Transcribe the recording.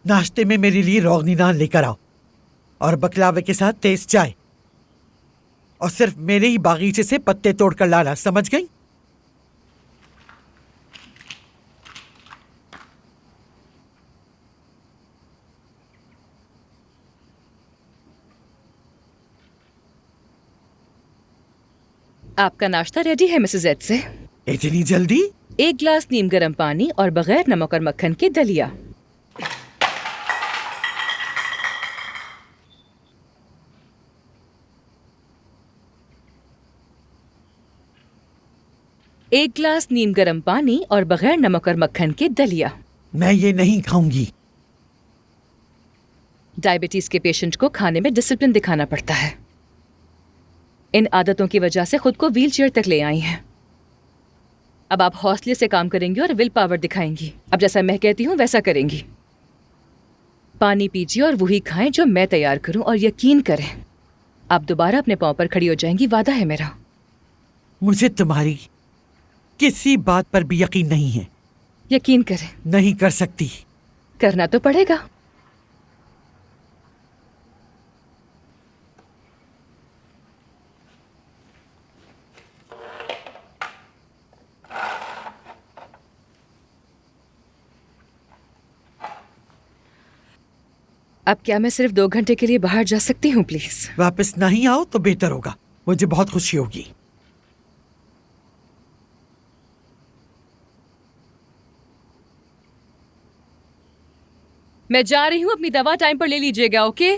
नाश्ते में मेरे लिए रोगनी नान लेकर आओ और बकलावे के साथ तेज चाय, और सिर्फ मेरे ही बागीचे से पत्ते तोड़कर लाना, समझ गई? आपका नाश्ता रेडी है मिसेस एड से। इतनी जल्दी? 1 गिलास नीम गर्म पानी और बगैर नमक और मक्खन के दलिया। एक गिलास नीम गर्म पानी और बगैर नमक और मक्खन के दलिया। मैं ये नहीं खाऊंगी। डायबिटीज के पेशेंट को खाने में डिसिप्लिन दिखाना पड़ता है। इन आदतों की वजह से खुद को व्हीलचेयर तक ले आई हैं। अब आप हौसले से काम करेंगी और विल पावर दिखाएंगी। अब जैसा मैं कहती हूँ वैसा करेंगी। पानी पीजिए और वही खाएं जो मैं तैयार करूं, और यकीन करें आप दोबारा अपने पांव पर खड़ी हो जाएंगी, वादा है मेरा। मुझे तुम्हारी किसी बात पर भी यकीन नहीं है। यकीन करें। नहीं कर सकती। करना तो पड़ेगा। अब क्या मैं सिर्फ 2 घंटे के लिए बाहर जा सकती हूँ प्लीज? वापस नहीं आओ तो बेहतर होगा, मुझे बहुत खुशी होगी। मैं जा रही हूँ, अपनी दवा टाइम पर ले लीजिएगा, ओके?